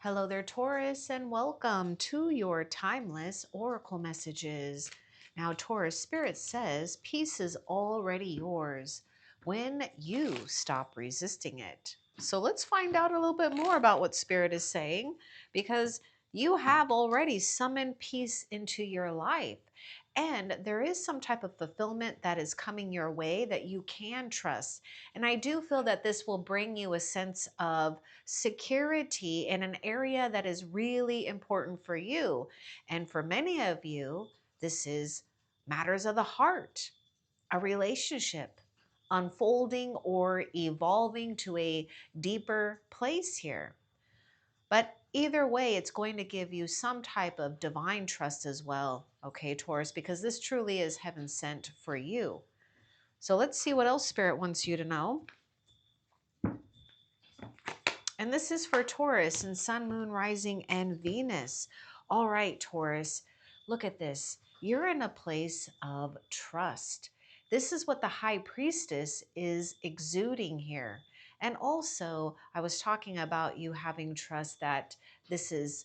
Hello there, Taurus, and welcome to your timeless oracle messages. Now, Taurus, Spirit says peace is already yours when you stop resisting it. So let's find out a little bit more about what Spirit is saying, because you have already summoned peace into your life. And there is some type of fulfillment that is coming your way that you can trust. And I do feel that this will bring you a sense of security in an area that is really important for you. And for many of you, this is matters of the heart, a relationship unfolding or evolving to a deeper place here. But either way, it's going to give you some type of divine trust as well, okay, Taurus, because this truly is heaven sent for you. So let's see what else Spirit wants you to know. And this is for Taurus and Sun, Moon, Rising, and Venus. All right, Taurus, look at this. You're in a place of trust. This is what the High Priestess is exuding here. And also, I was talking about you having trust that this is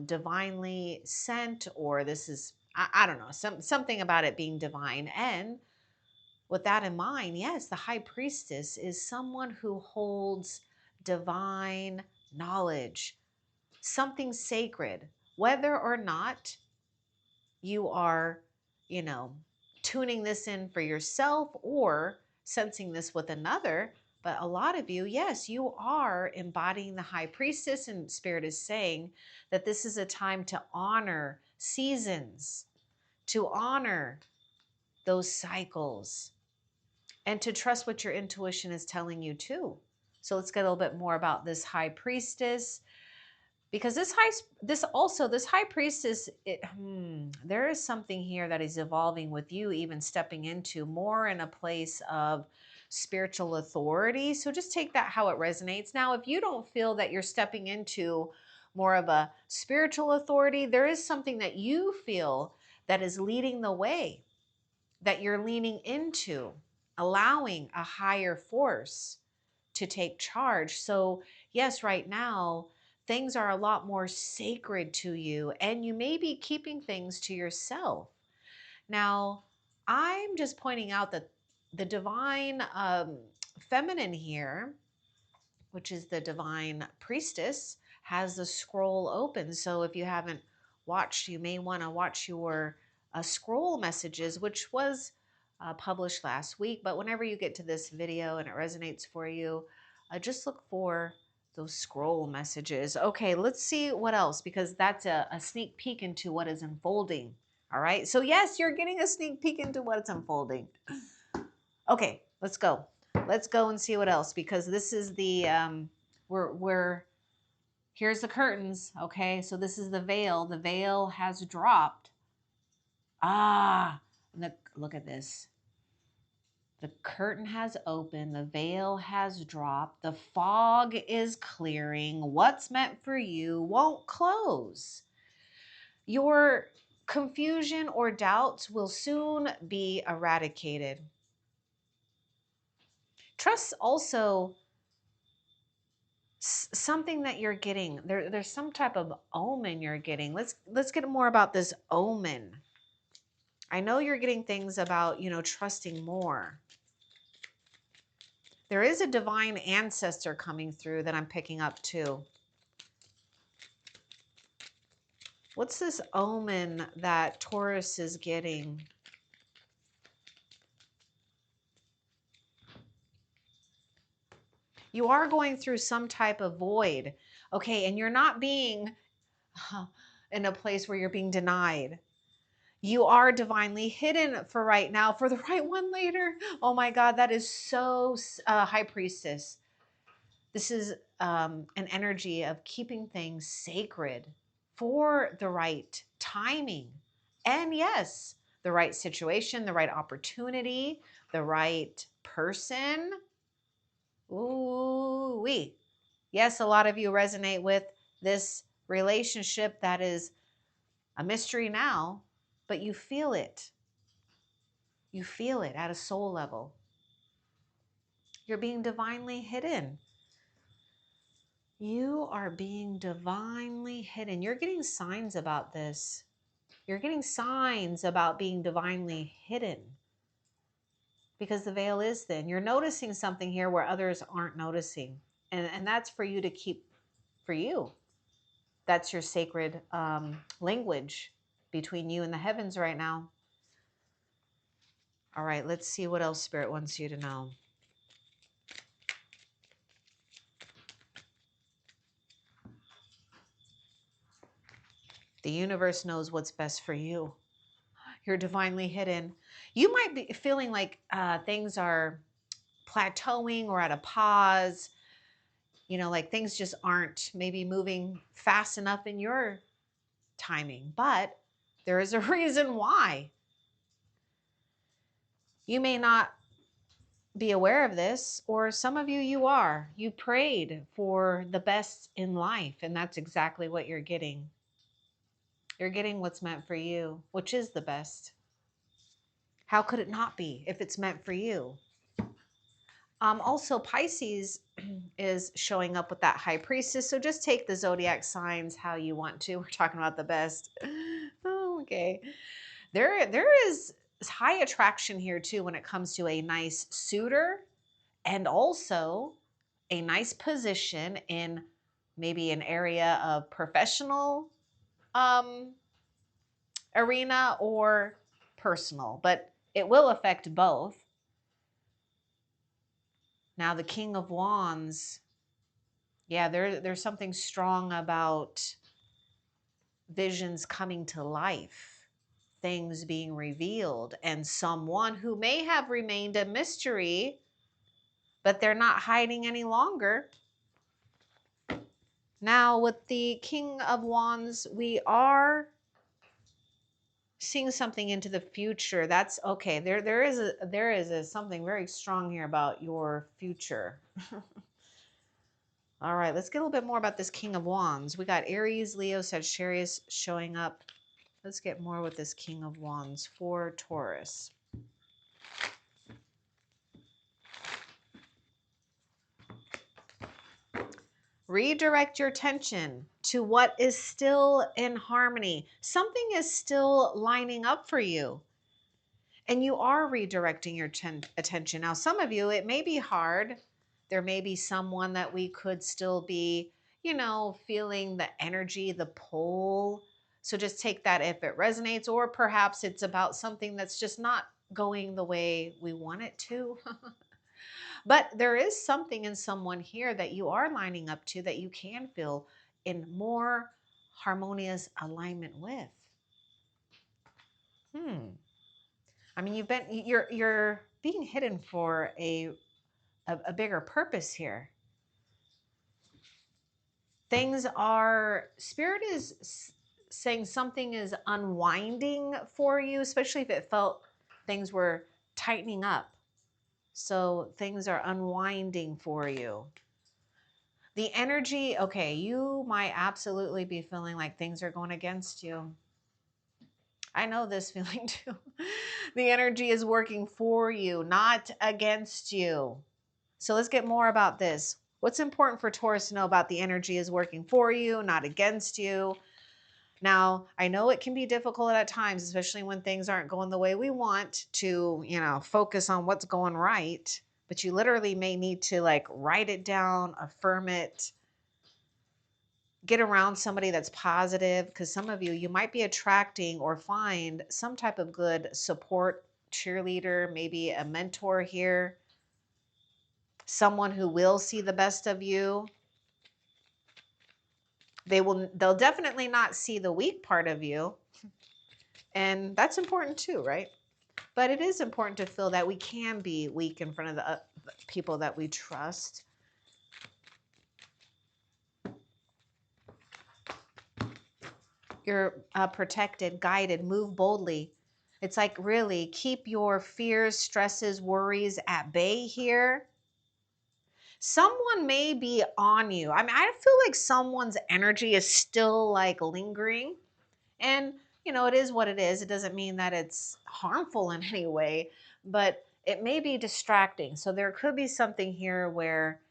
divinely sent, or this is, I don't know, something about it being divine. And with that in mind, yes, the High Priestess is someone who holds divine knowledge, something sacred, whether or not you are, you know, tuning this in for yourself or sensing this with another. But a lot of you, yes, you are embodying the High Priestess, and Spirit is saying that this is a time to honor seasons, to honor those cycles, and to trust what your intuition is telling you too. So let's get a little bit more about this High Priestess, because this High Priestess, there is something here that is evolving with you, even stepping into more in a place of spiritual authority. So just take that how it resonates. Now, if you don't feel that you're stepping into more of a spiritual authority, there is something that you feel that is leading the way, that you're leaning into, allowing a higher force to take charge. So yes, right now, things are a lot more sacred to you, and you may be keeping things to yourself. Now, I'm just pointing out that the divine feminine here, which is the divine priestess, has the scroll open. So if you haven't watched, you may want to watch your scroll messages, which was published last week. But whenever you get to this video and it resonates for you, just look for those scroll messages. Okay, let's see what else, because that's a sneak peek into what is unfolding. All right, so yes, you're getting a sneak peek into what's unfolding. Okay, let's go. Let's go and see what else, because this is the we're here's the curtains. Okay, so this is the veil. The veil has dropped. Look at this. The curtain has opened, the veil has dropped, the fog is clearing. What's meant for you won't close. Your confusion or doubts will soon be eradicated. Trust also something that you're getting. There's some type of omen you're getting. Let's get more about this omen. I know you're getting things about, trusting more. There is a divine ancestor coming through that I'm picking up too. What's this omen that Taurus is getting? You are going through some type of void, okay? And you're not being in a place where you're being denied. You are divinely hidden for right now, for the right one later. Oh my God, that is so High Priestess. This is an energy of keeping things sacred for the right timing. And yes, the right situation, the right opportunity, the right person. Ooh, wee. Yes, a lot of you resonate with this relationship that is a mystery now, but you feel it. You feel it at a soul level. You're being divinely hidden. You are being divinely hidden. You're getting signs about this. You're getting signs about being divinely hidden because the veil is thin. You're noticing something here where others aren't noticing. And that's for you to keep for you. That's your sacred language between you and the heavens right now. All right, let's see what else Spirit wants you to know. The universe knows what's best for you. You're divinely hidden. You might be feeling like things are plateauing or at a pause, like things just aren't maybe moving fast enough in your timing, but there is a reason why. You may not be aware of this, or some of you are. You prayed for the best in life, and that's exactly what you're getting. You're getting what's meant for you, which is the best. How could it not be if it's meant for you? Also, Pisces is showing up with that high priestess. So just take the zodiac signs how you want to. We're talking about the best. Oh, okay. There is high attraction here too when it comes to a nice suitor and also a nice position in maybe an area of professional arena or personal, but it will affect both. Now, the King of Wands, yeah, there's something strong about visions coming to life, things being revealed, and someone who may have remained a mystery, but they're not hiding any longer. Now, with the King of Wands, we are seeing something into the future. That's okay. There is something very strong here about your future. All right, let's get a little bit more about this King of Wands. We got Aries, Leo, Sagittarius showing up. Let's get more with this King of Wands for Taurus. Redirect your attention to what is still in harmony. Something is still lining up for you. And you are redirecting your attention. Now, some of you, it may be hard. There may be someone that we could still be, feeling the energy, the pull. So just take that if it resonates, or perhaps it's about something that's just not going the way we want it to. But there is something in someone here that you are lining up to that you can feel in more harmonious alignment with. I mean, you're being hidden for a bigger purpose here. Spirit is saying something is unwinding for you, especially if it felt things were tightening up. So things are unwinding for you. The energy, okay, you might absolutely be feeling like things are going against you. I know this feeling too. The energy is working for you, not against you. So let's get more about this. What's important for Taurus to know about the energy is working for you, not against you. Now, I know it can be difficult at times, especially when things aren't going the way we want to, focus on what's going right. But you literally may need to write it down, affirm it, get around somebody that's positive, because some of you might be attracting or find some type of good support cheerleader, maybe a mentor here, someone who will see the best of you. They'll definitely not see the weak part of you. And that's important too, right? But it is important to feel that we can be weak in front of the people that we trust. You're protected, guided, move boldly. It's like really keep your fears, stresses, worries at bay here. Someone may be on you. I mean, I feel like someone's energy is still lingering. And, it is what it is. It doesn't mean that it's harmful in any way, but it may be distracting. So there could be something here where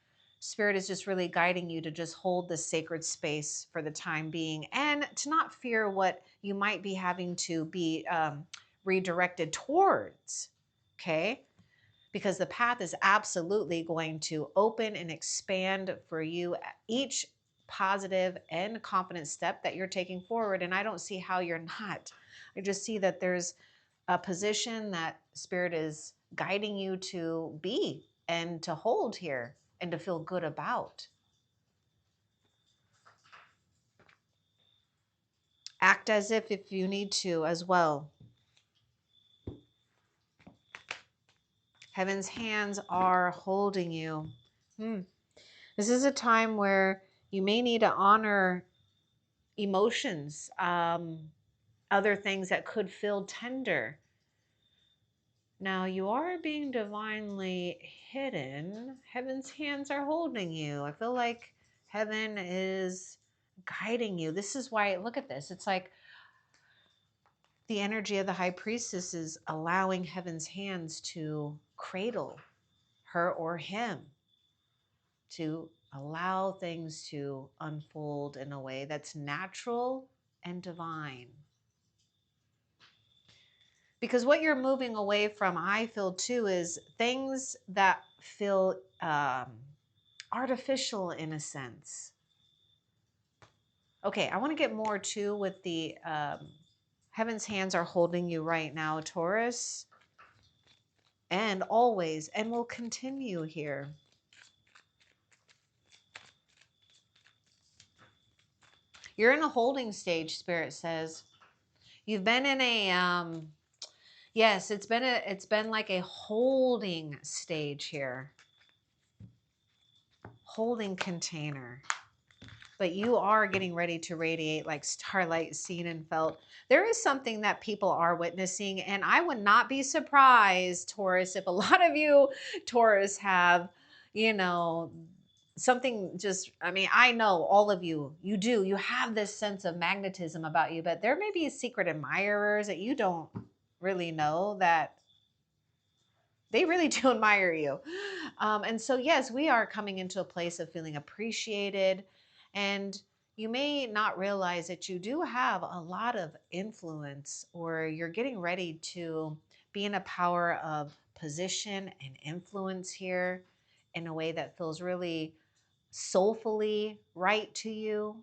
Spirit is just really guiding you to just hold this sacred space for the time being and to not fear what you might be having to be redirected towards. Okay? Because the path is absolutely going to open and expand for you each positive and confident step that you're taking forward. And I don't see how you're not. I just see that there's a position that Spirit is guiding you to be and to hold here and to feel good about. Act as if you need to as well. Heaven's hands are holding you. This is a time where you may need to honor emotions, other things that could feel tender. Now you are being divinely hidden. Heaven's hands are holding you. I feel like heaven is guiding you. This is why, look at this. It's like the energy of the high priestess is allowing heaven's hands to cradle her or him, to allow things to unfold in a way that's natural and divine. Because what you're moving away from, I feel too, is things that feel artificial in a sense. Okay, I want to get more too with the heaven's hands are holding you right now, Taurus, and always, and will continue here. You're in a holding stage, Spirit says. You've been in a yes, it's been like a holding stage here. Holding container. But you are getting ready to radiate like starlight seen and felt. There is something that people are witnessing, and I would not be surprised, Taurus, if a lot of you Taurus have, you know, something just, I mean, I know all of you, you have this sense of magnetism about you, but there may be secret admirers that you don't really know that they really do admire you. And so, yes, we are coming into a place of feeling appreciated. And you may not realize that you do have a lot of influence, or you're getting ready to be in a power of position and influence here in a way that feels really soulfully right to you.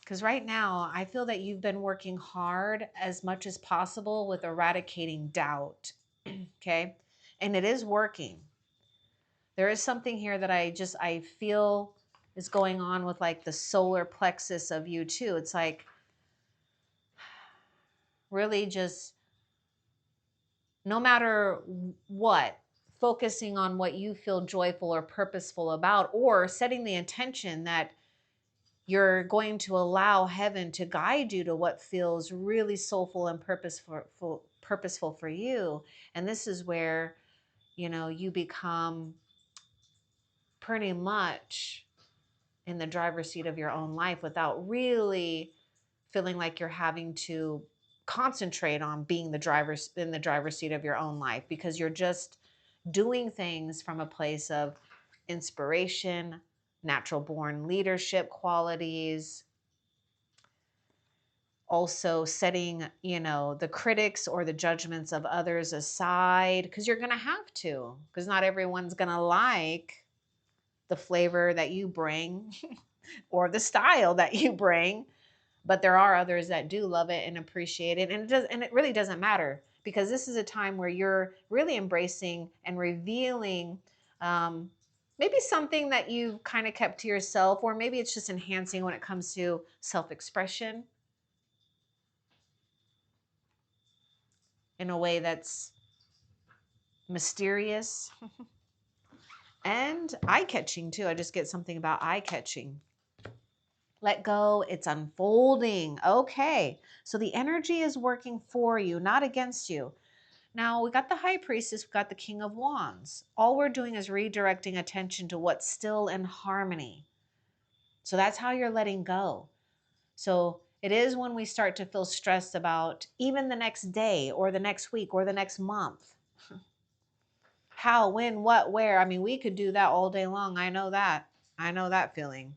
Because right now, I feel that you've been working hard as much as possible with eradicating doubt. Okay. And it is working. There is something here that I feel is going on with like the solar plexus of you too. It's like really just no matter what, focusing on what you feel joyful or purposeful about, or setting the intention that you're going to allow heaven to guide you to what feels really soulful and purposeful for you. And this is where, you know, you become pretty much in the driver's seat of your own life without really feeling like you're having to concentrate on being in the driver's seat of your own life, because you're just doing things from a place of inspiration, natural born leadership qualities, also setting, you know, the critics or the judgments of others aside, because you're going to have to, because not everyone's going to like the flavor that you bring or the style that you bring, but there are others that do love it and appreciate it. And it really doesn't matter, because this is a time where you're really embracing and revealing maybe something that you've kind of kept to yourself, or maybe it's just enhancing when it comes to self-expression in a way that's mysterious and eye-catching too. I just get something about eye-catching. Let go, it's unfolding. Okay, so the energy is working for you, not against you. Now we got the high priestess, we got the king of wands. All we're doing is redirecting attention to what's still in harmony. So that's how you're letting go. So it is when we start to feel stressed about even the next day or the next week or the next month. How, when, what, where. I mean, we could do that all day long. I know that. I know that feeling.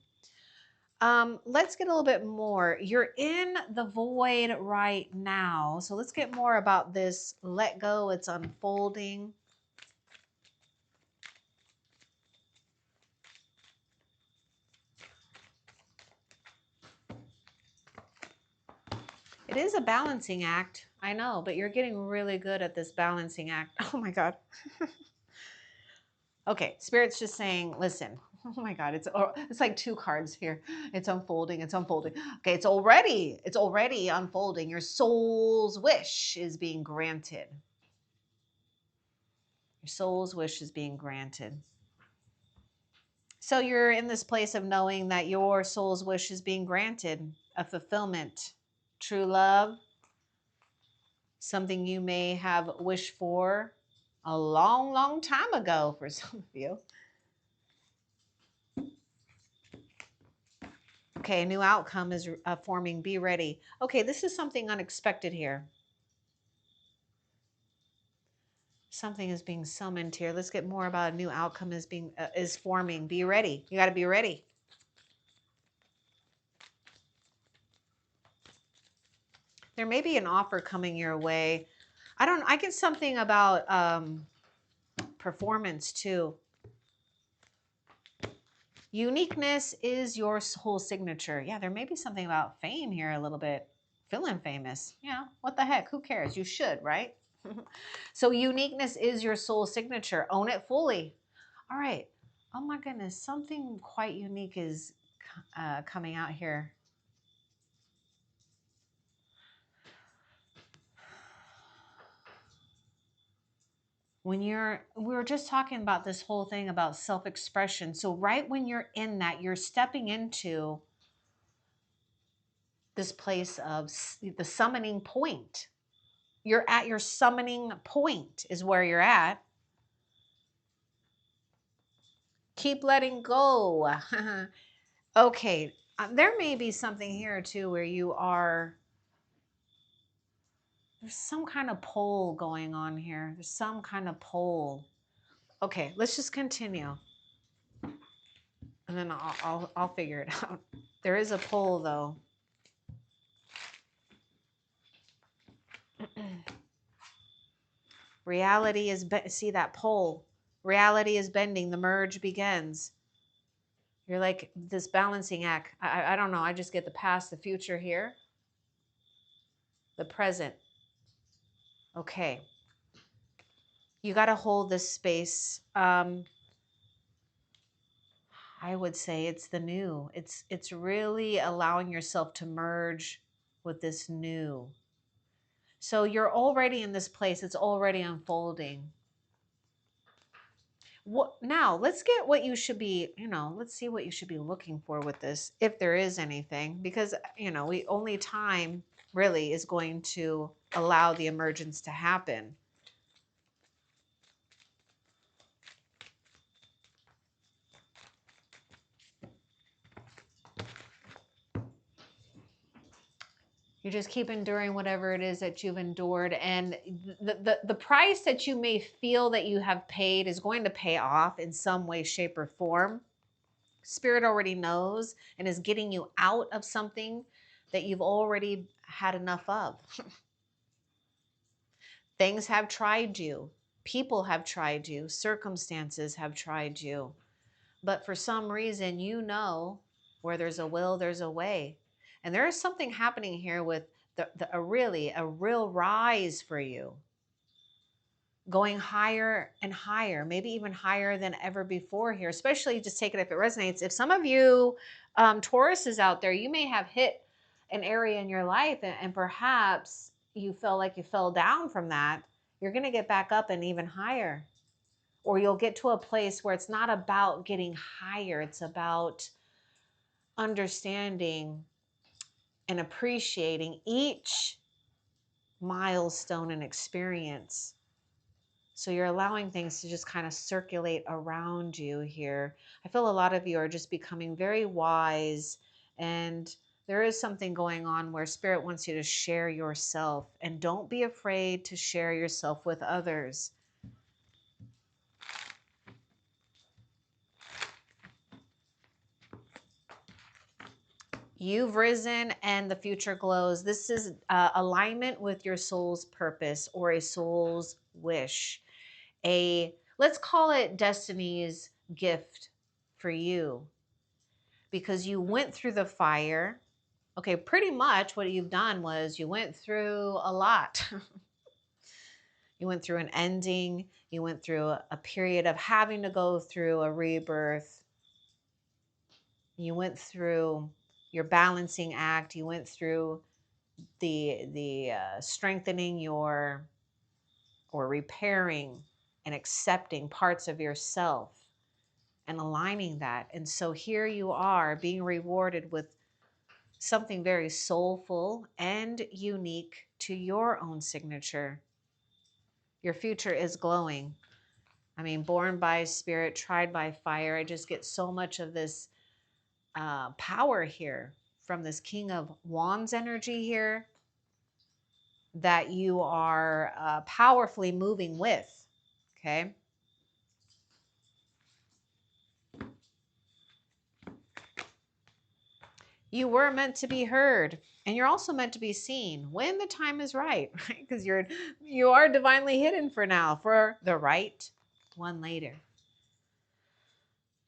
Let's get a little bit more. You're in the void right now. So let's get more about this. Let go. It's unfolding. It is a balancing act. I know, but you're getting really good at this balancing act. Oh my God. Okay, Spirit's just saying, listen. Oh my God, it's like two cards here. It's unfolding, it's unfolding. Okay, it's already unfolding. Your soul's wish is being granted. Your soul's wish is being granted. So you're in this place of knowing that your soul's wish is being granted, a fulfillment, true love, something you may have wished for a long, long time ago for some of you. Okay, a new outcome is forming. Be ready. Okay, this is something unexpected here. Something is being summoned here. Let's get more about a new outcome is forming. Be ready. You got to be ready. There may be an offer coming your way. I get something about performance too. Uniqueness is your whole signature. Yeah, there may be something about fame here a little bit. Feeling famous. Yeah, what the heck? Who cares? You should, right? So uniqueness is your soul signature. Own it fully. All right. Oh my goodness. Something quite unique is coming out here. We were just talking about this whole thing about self-expression. So right when you're in that, you're stepping into this place of the summoning point. You're at your summoning point is where you're at. Keep letting go. Okay. There may be something here too where there's some kind of pull going on here. There's some kind of pull. Okay, let's just continue. And then I'll figure it out. There is a pull though. Reality is, see that pull. Reality is bending. The merge begins. You're like this balancing act. I don't know. I just get the past, the future here. The present. Okay. You got to hold this space. I would say it's the new. It's really allowing yourself to merge with this new. So you're already in this place. It's already unfolding. What now? Let's get what you should be, let's see what you should be looking for with this, if there is anything, because we only time really is going to allow the emergence to happen. You just keep enduring whatever it is that you've endured. And the price that you may feel that you have paid is going to pay off in some way, shape, or form. Spirit already knows and is getting you out of something that you've already had enough of. Things have tried you. People have tried you. Circumstances have tried you. But for some reason, where there's a will, there's a way. And there is something happening here with a real rise for you. Going higher and higher, maybe even higher than ever before here, especially just take it if it resonates. If some of you Taurus is out there, you may have hit an area in your life and perhaps you feel like you fell down from that. You're going to get back up and even higher. Or you'll get to a place where it's not about getting higher. It's about understanding and appreciating each milestone and experience. So you're allowing things to just kind of circulate around you here. I feel a lot of you are just becoming very wise, and there is something going on where Spirit wants you to share yourself, and don't be afraid to share yourself with others. You've risen and the future glows. This is alignment with your soul's purpose or a soul's wish. Let's call it destiny's gift for you, because you went through the fire. Okay, pretty much what you've done was you went through a lot. You went through an ending. You went through a period of having to go through a rebirth. You went through your balancing act. You went through the strengthening your, or repairing and accepting parts of yourself and aligning that. And so here you are being rewarded with something very soulful and unique to your own signature. Your future is glowing. I mean, born by spirit, tried by fire. I just get so much of this power here from this King of Wands energy here that you are powerfully moving with. Okay. You were meant to be heard, and you're also meant to be seen when the time is right, right? Because you are divinely hidden for now, for the right one later.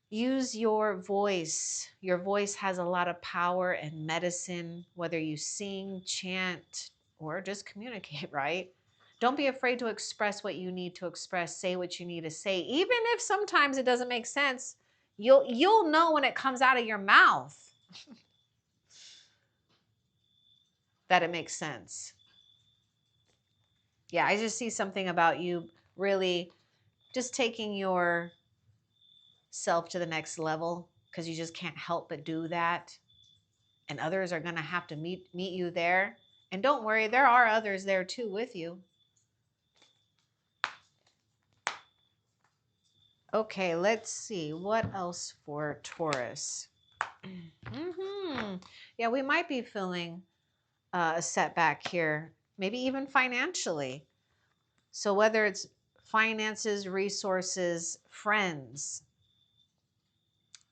Use your voice. Your voice has a lot of power and medicine, whether you sing, chant, or just communicate, right? Don't be afraid to express what you need to express. Say what you need to say, even if sometimes it doesn't make sense. You'll know when it comes out of your mouth that it makes sense. Yeah, I just see something about you really just taking your self to the next level, because you just can't help but do that. And others are going to have to meet you there. And don't worry, there are others there too with you. Okay, let's see. What else for Taurus? Yeah, we might be feeling a setback here, maybe even financially. So whether it's finances, resources, friends,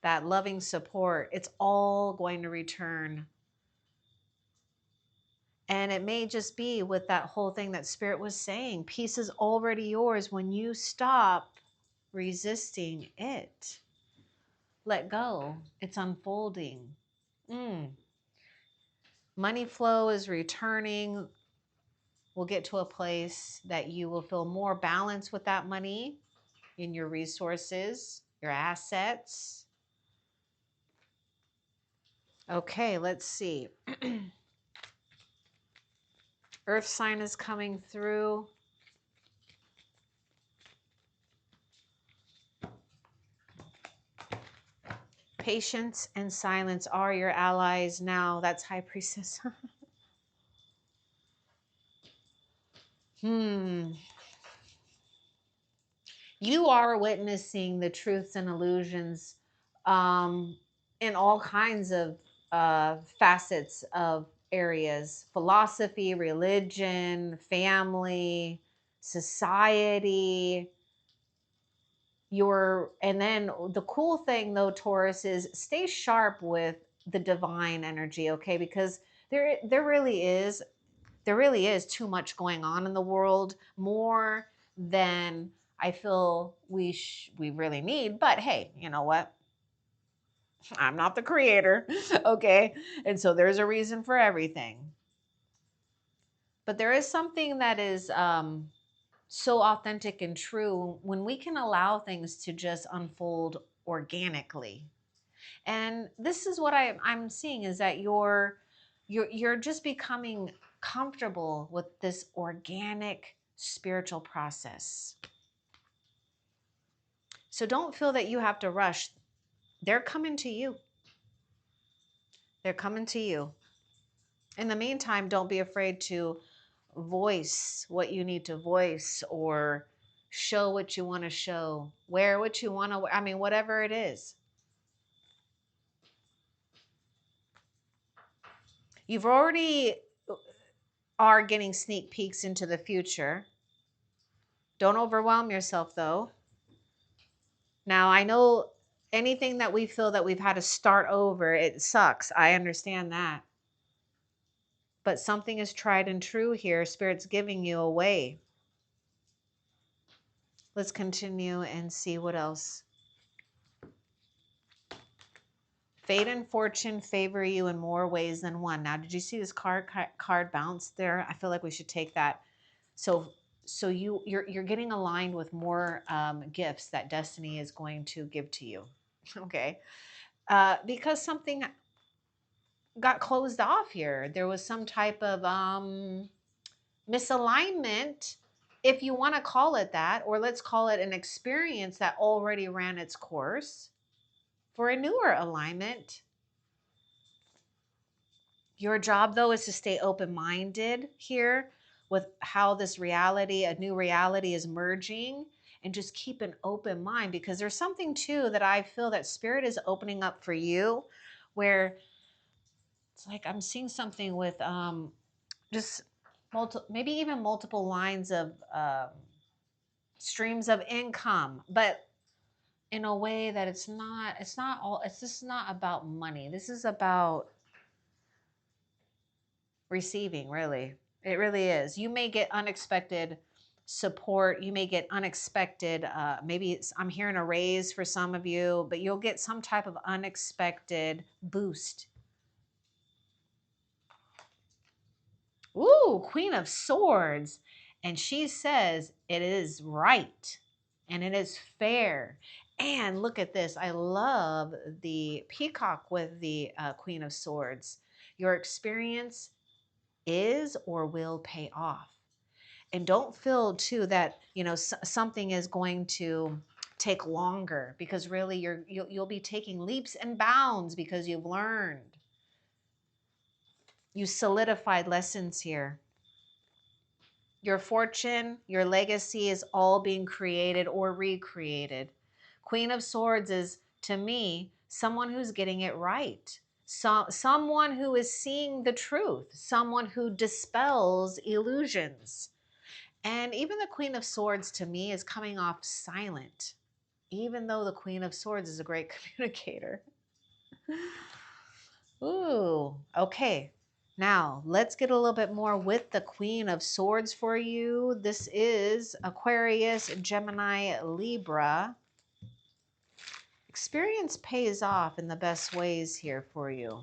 that loving support, it's all going to return. And it may just be with that whole thing that Spirit was saying. Peace is already yours when you stop resisting it. Let go. It's unfolding. Money flow is returning. We'll get to a place that you will feel more balanced with that money in your resources, your assets. Okay, let's see. Earth sign is coming through. Patience and silence are your allies now. That's High Priestess. You are witnessing the truths and illusions in all kinds of facets of areas: philosophy, religion, family, society. And then the cool thing though, Taurus, is stay sharp with the divine energy, okay? Because there really is too much going on in the world, more than I feel we really need. But hey, you know what? I'm not the creator, okay? And so there's a reason for everything. But there is something that is so authentic and true when we can allow things to just unfold organically. And this is what I'm seeing, is that you're just becoming comfortable with this organic spiritual process. So don't feel that you have to rush. They're coming to you. They're coming to you. In the meantime, don't be afraid to voice what you need to voice, or show what you want to show, wear what you want to wear. I mean, whatever it is. You've already are getting sneak peeks into the future. Don't overwhelm yourself though. Now, I know Anything that we feel that we've had to start over, it sucks. I understand that. But something is tried and true here. Spirit's giving you a way. Let's continue and see what else. Fate and fortune favor you in more ways than one. Now, did you see this card bounce there? I feel like we should take that. So you're getting aligned with more gifts that destiny is going to give to you. Okay, because something got closed off here. There was some type of misalignment, if you want to call it that, or let's call it an experience that already ran its course for a newer alignment. Your job, though, is to stay open-minded here with how this reality, a new reality, is merging, and just keep an open mind, because there's something too that I feel that Spirit is opening up for you, where it's like I'm seeing something with just maybe even multiple lines of streams of income, but in a way that it's just not about money. This is about receiving, really. It really is. You may get unexpected support. You may get unexpected, I'm hearing a raise for some of you, but you'll get some type of unexpected boost. Ooh, Queen of Swords. And she says it is right and it is fair. And look at this. I love the peacock with the Queen of Swords. Your experience is or will pay off. And don't feel too that, something is going to take longer, because really you'll be taking leaps and bounds because you've learned. You solidified lessons here. Your fortune, your legacy is all being created or recreated. Queen of Swords is, to me, someone who's getting it right. Someone who is seeing the truth. Someone who dispels illusions. And even the Queen of Swords, to me, is coming off silent, even though the Queen of Swords is a great communicator. Ooh, okay. Now, let's get a little bit more with the Queen of Swords for you. This is Aquarius, Gemini, Libra. Experience pays off in the best ways here for you.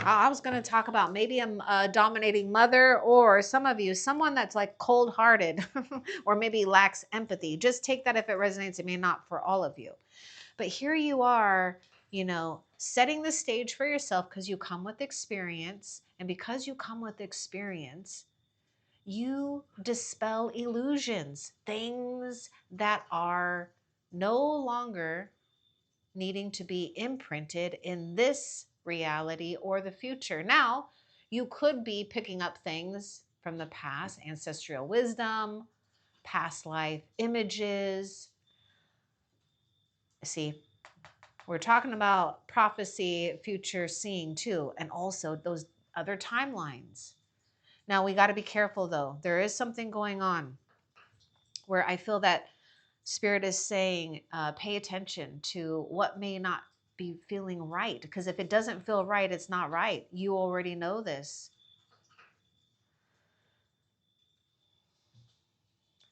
I was going to talk about maybe a dominating mother, or some of you, someone that's like cold-hearted or maybe lacks empathy. Just take that if it resonates. It may not for all of you. But here you are, setting the stage for yourself, because you come with experience. And because you come with experience, you dispel illusions, things that are no longer needing to be imprinted in this reality or the future. Now, you could be picking up things from the past, ancestral wisdom, past life images. See, we're talking about prophecy, future seeing too, and also those other timelines. Now, we got to be careful though. There is something going on where I feel that Spirit is saying, pay attention to what may not be feeling right. Because if it doesn't feel right, it's not right. You already know this.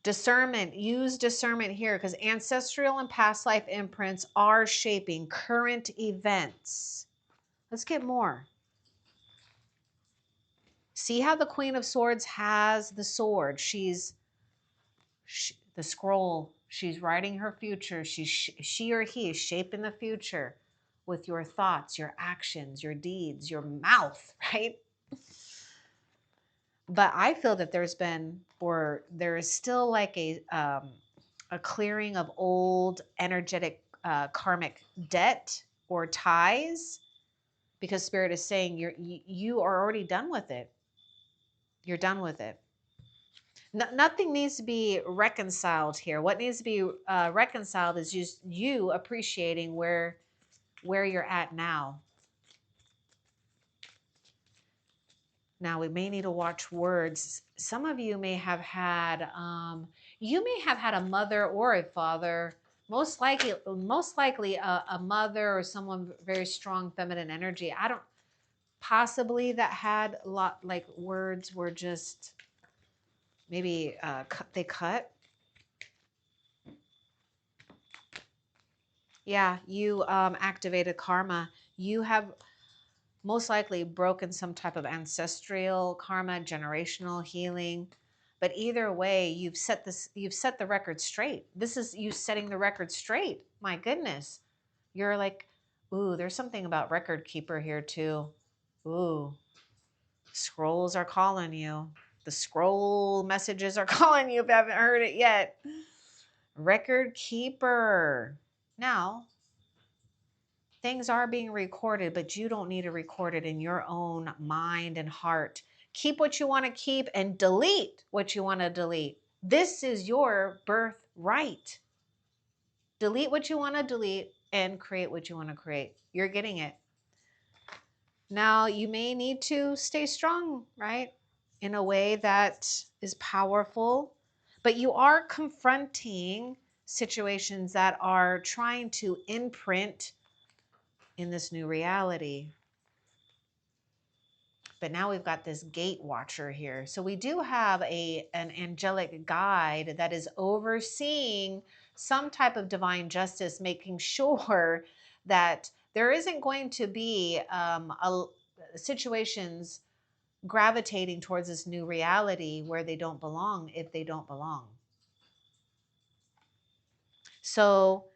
Discernment. Use discernment here, because ancestral and past life imprints are shaping current events. Let's get more. See how the Queen of Swords has the sword. The scroll. She's writing her future. She or he is shaping the future with your thoughts, your actions, your deeds, your mouth, right? But I feel that there is still like a clearing of old energetic karmic debt or ties, because Spirit is saying you are already done with it. You're done with it. Nothing needs to be reconciled here. What needs to be reconciled is just you appreciating where you're at now. Now, we may need to watch words. Some of you may have had, You may have had a mother or a father, most likely a mother or someone very strong feminine energy. I don't, possibly that had a lot, like words were just maybe they cut. Yeah, you activated karma. You have most likely broken some type of ancestral karma, generational healing. But either way, you've set the record straight. This is you setting the record straight. My goodness. You're like, ooh, there's something about record keeper here too. Ooh, scrolls are calling you. The scroll messages are calling you if you haven't heard it yet. Record keeper. Now, things are being recorded, but you don't need to record it in your own mind and heart. Keep what you want to keep and delete what you want to delete. This is your birthright. Delete what you want to delete and create what you want to create. You're getting it. Now, you may need to stay strong, right? In a way that is powerful, but you are confronting situations that are trying to imprint in this new reality. But now we've got this gate watcher here. So we do have an angelic guide that is overseeing some type of divine justice, making sure that there isn't going to be situations gravitating towards this new reality where they don't belong if they don't belong. So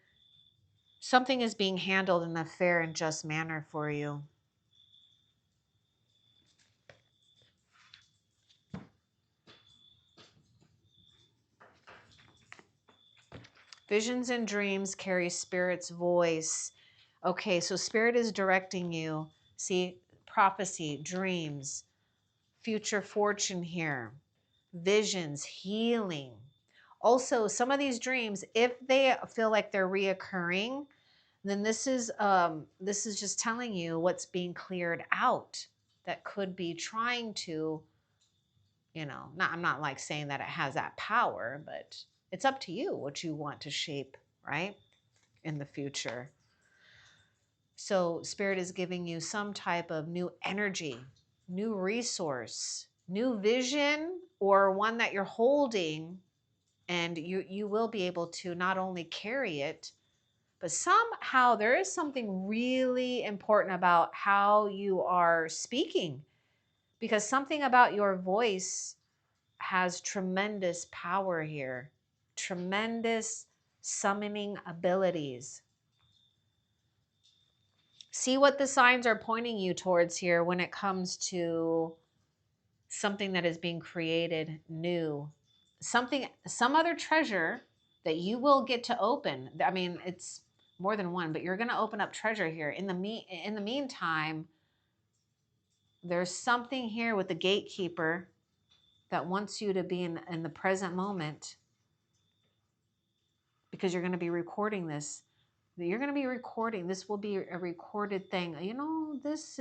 something is being handled in a fair and just manner for you. Visions and dreams carry Spirit's voice. Okay, so Spirit is directing you. See, prophecy, dreams, future fortune here, visions, healing. Also, some of these dreams, if they feel like they're reoccurring, then this is just telling you what's being cleared out that could be trying to, I'm not like saying that it has that power, but it's up to you what you want to shape, right? In the future. So Spirit is giving you some type of new energy, new resource, new vision, or one that you're holding, and you will be able to not only carry it, but somehow there is something really important about how you are speaking, because something about your voice has tremendous power here, tremendous summoning abilities. See what the signs are pointing you towards here when it comes to something that is being created new. Some other treasure that you will get to open. I mean, it's more than one, but you're going to open up treasure here. In the meantime, there's something here with the gatekeeper that wants you to be in the present moment, because you're going to be recording this. You're going to be recording. This will be a recorded thing. This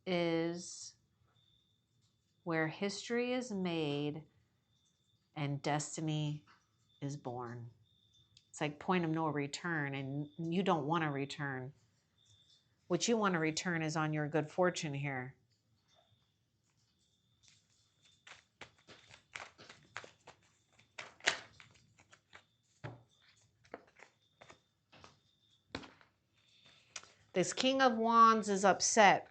is where history is made and destiny is born. It's like point of no return, and you don't want to return. What you want to return is on your good fortune here. This King of Wands is upset.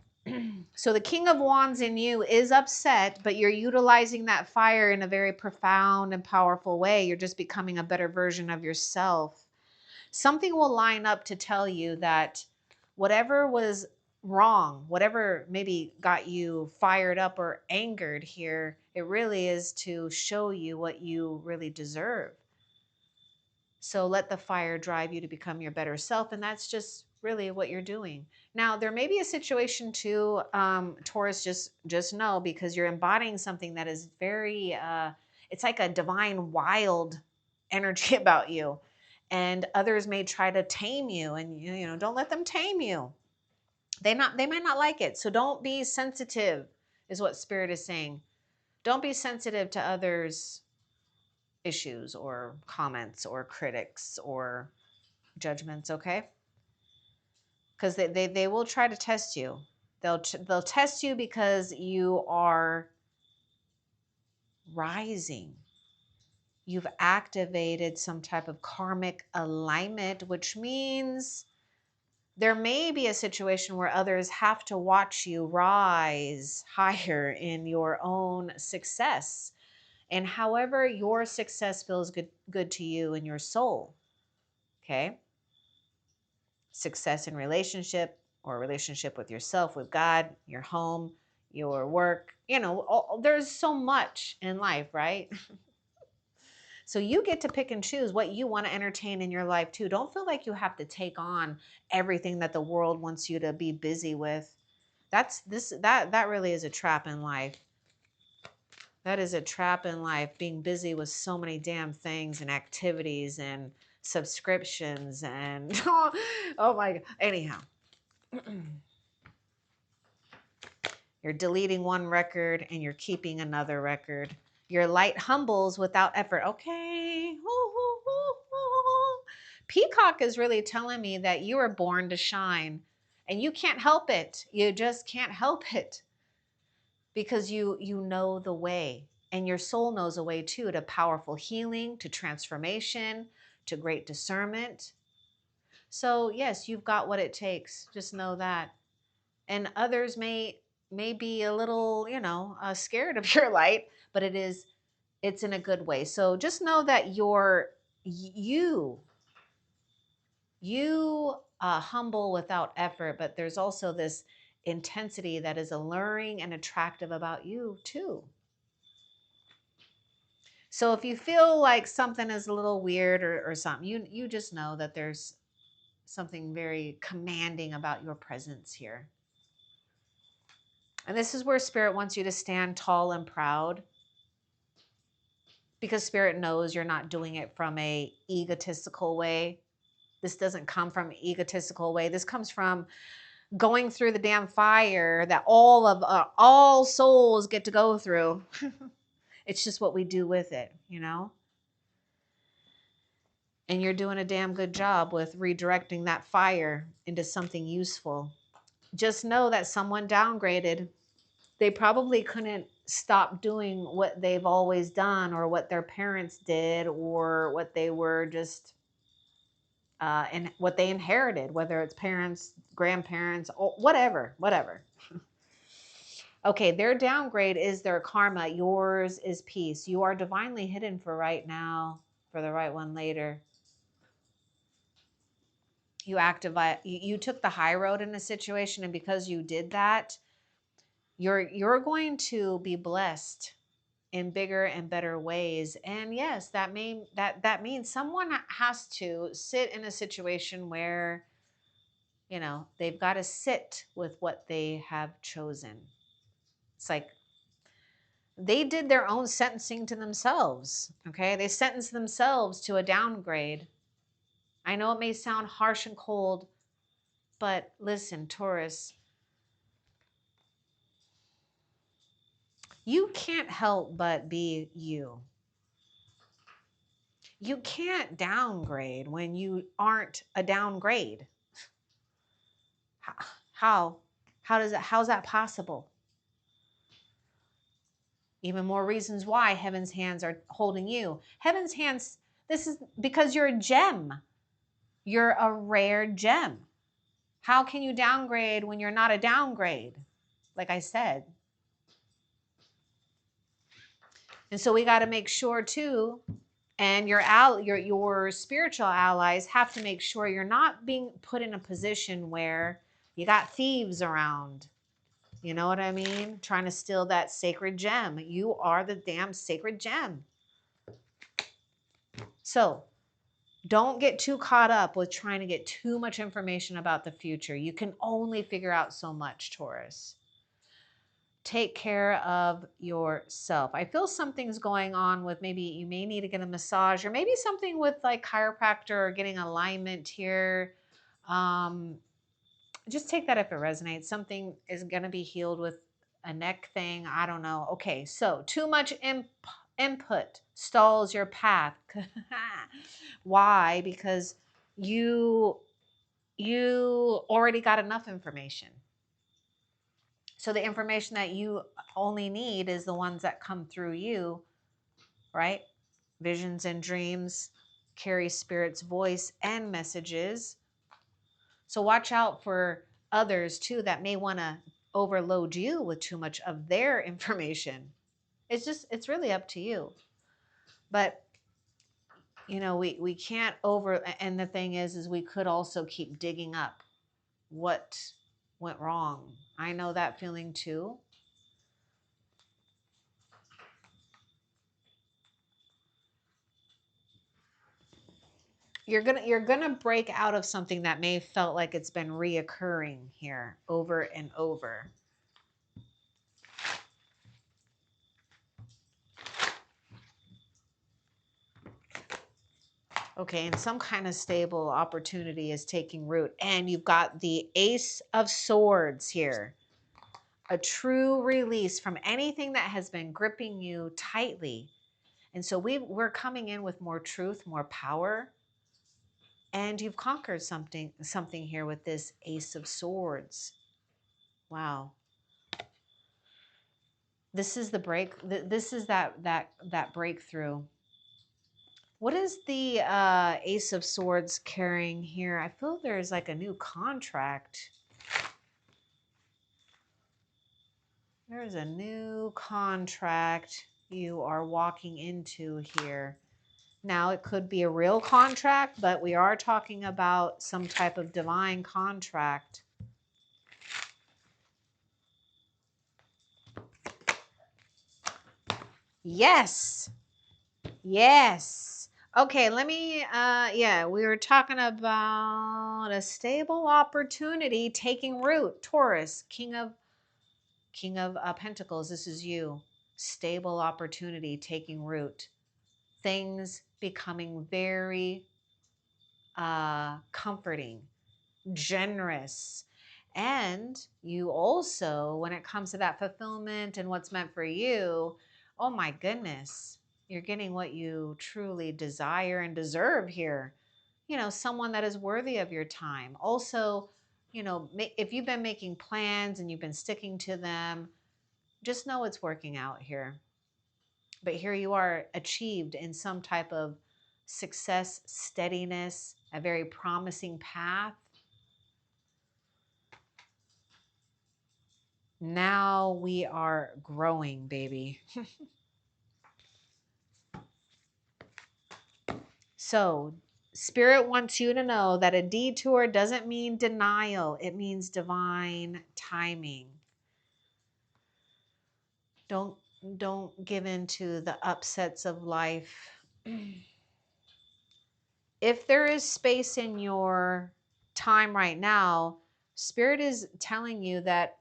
So the King of Wands in you is upset, but you're utilizing that fire in a very profound and powerful way. You're just becoming a better version of yourself. Something will line up to tell you that whatever was wrong, whatever maybe got you fired up or angered here, it really is to show you what you really deserve. So let the fire drive you to become your better self. And that's just really what you're doing. Now, there may be a situation too, Taurus, just know, because you're embodying something that is very, it's like a divine wild energy about you. And others may try to tame you, and don't let them tame you. They might not like it. So don't be sensitive, is what Spirit is saying. Don't be sensitive to others' issues or comments or critics or judgments, okay? Because they will try to test you. They'll test you because you are rising. You've activated some type of karmic alignment, which means there may be a situation where others have to watch you rise higher in your own success. And however your success feels good to you and your soul. Okay? Success in relationship or relationship with yourself, with God, your home, your work, there's so much in life, right? So you get to pick and choose what you want to entertain in your life too. Don't feel like you have to take on everything that the world wants you to be busy with. That really is a trap in life. That is a trap in life, being busy with so many damn things and activities and subscriptions and oh my God. Anyhow, you're deleting one record and you're keeping another record. Your light humbles without effort. Okay. Peacock is really telling me that you were born to shine and you can't help it. You just can't help it because you know the way, and your soul knows a way too, to powerful healing, to transformation, to great discernment. So yes, you've got what it takes. Just know that. And others may be a little, scared of your light, but it's in a good way. So just know that you humble without effort, but there's also this intensity that is alluring and attractive about you too. So if you feel like something is a little weird or something, you just know that there's something very commanding about your presence here. And this is where Spirit wants you to stand tall and proud, because Spirit knows you're not doing it from a egotistical way. This doesn't come from an egotistical way. This comes from going through the damn fire that all souls get to go through. It's just what we do with it, And you're doing a damn good job with redirecting that fire into something useful. Just know that someone downgraded. They probably couldn't stop doing what they've always done or what their parents did or what they were just and what they inherited, whether it's parents, grandparents, or whatever. Okay, their downgrade is their karma. Yours is peace. You are divinely hidden for right now, for the right one later. You took the high road in a situation, and because you did that, you're going to be blessed in bigger and better ways. And yes, that means someone has to sit in a situation where they've got to sit with what they have chosen. It's like they did their own sentencing to themselves. Okay, they sentenced themselves to a downgrade. I know it may sound harsh and cold, but listen, Taurus, you can't help but be you. You can't downgrade when you aren't a downgrade. How? How's that possible? Even more reasons why heaven's hands are holding you. Heaven's hands, this is because you're a gem. You're a rare gem. How can you downgrade when you're not a downgrade? Like I said. And so we got to make sure too, and your spiritual allies have to make sure you're not being put in a position where you got thieves around. You know what I mean? Trying to steal that sacred gem. You are the damn sacred gem. So don't get too caught up with trying to get too much information about the future. You can only figure out so much, Taurus. Take care of yourself. I feel something's going on with, maybe you may need to get a massage, or maybe something with like chiropractor or getting alignment here. Just take that if it resonates. Something is going to be healed with a neck thing. I don't know. Okay, so too much input stalls your path. Why? Because you already got enough information. So the information that you only need is the ones that come through you, right? Visions and dreams carry spirit's voice and messages. So watch out for others too that may want to overload you with too much of their information. It's really up to you. But we can't and the thing is we could also keep digging up what went wrong. I know that feeling too. You're gonna break out of something that may have felt like it's been reoccurring here over and over. Okay, and some kind of stable opportunity is taking root. And you've got the Ace of Swords here. A true release from anything that has been gripping you tightly. And so we're coming in with more truth, more power. And you've conquered something here with this Ace of Swords. Wow. This is the break. This is that breakthrough. What is the Ace of Swords carrying here? I feel there's like a new contract. There's a new contract you are walking into here. Now, it could be a real contract, but we are talking about some type of divine contract. Yes. Yes. Okay, let me, yeah, we were talking about a stable opportunity taking root. Taurus, King of Pentacles, this is you. Stable opportunity taking root. Things becoming very comforting, generous. And you also, when it comes to that fulfillment and what's meant for you, oh my goodness, you're getting what you truly desire and deserve here. Someone that is worthy of your time. Also, if you've been making plans and you've been sticking to them, just know it's working out here. But here you are, achieved in some type of success, steadiness, a very promising path. Now we are growing, baby. So, Spirit wants you to know that a detour doesn't mean denial, it means divine timing. Don't give in to the upsets of life. If there is space in your time right now, Spirit is telling you that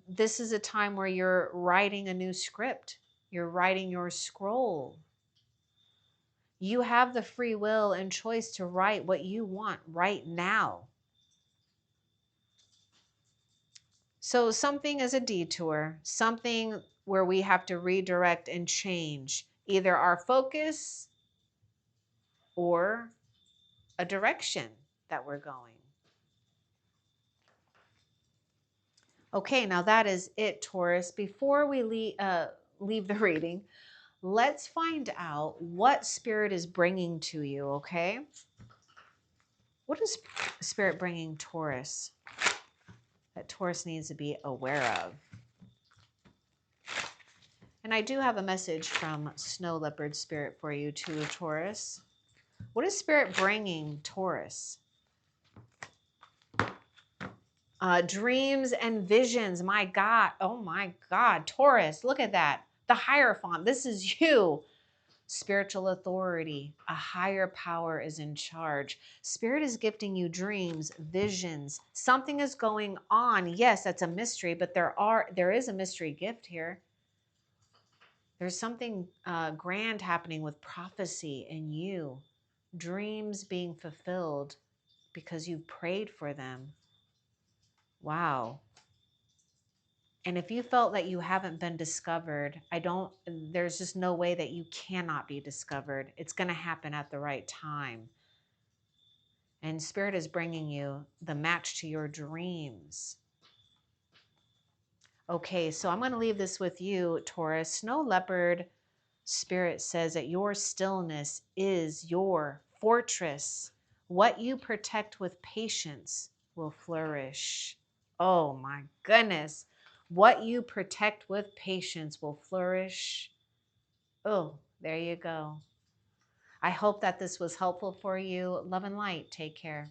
this is a time where you're writing a new script. You're writing your scroll. You have the free will and choice to write what you want right now. So something is a detour, something where we have to redirect and change either our focus or a direction that we're going. Okay, now that is it, Taurus. Before we leave the reading, let's find out what Spirit is bringing to you, okay? What is Spirit bringing Taurus that Taurus needs to be aware of? And I do have a message from Snow Leopard Spirit for you too, Taurus. What is Spirit bringing Taurus? Dreams and visions. My God. Oh my God. Taurus, look at that. The Hierophant. This is you. Spiritual authority. A higher power is in charge. Spirit is gifting you dreams, visions. Something is going on. Yes, that's a mystery, but there is a mystery gift here. There's something grand happening with prophecy in you. Dreams being fulfilled because you've prayed for them. Wow. And if you felt that you haven't been discovered, there's just no way that you cannot be discovered. It's going to happen at the right time. And Spirit is bringing you the match to your dreams. Okay, so I'm going to leave this with you, Taurus. No Leopard Spirit says that your stillness is your fortress. What you protect with patience will flourish. Oh my goodness. What you protect with patience will flourish. Oh, there you go. I hope that this was helpful for you. Love and light. Take care.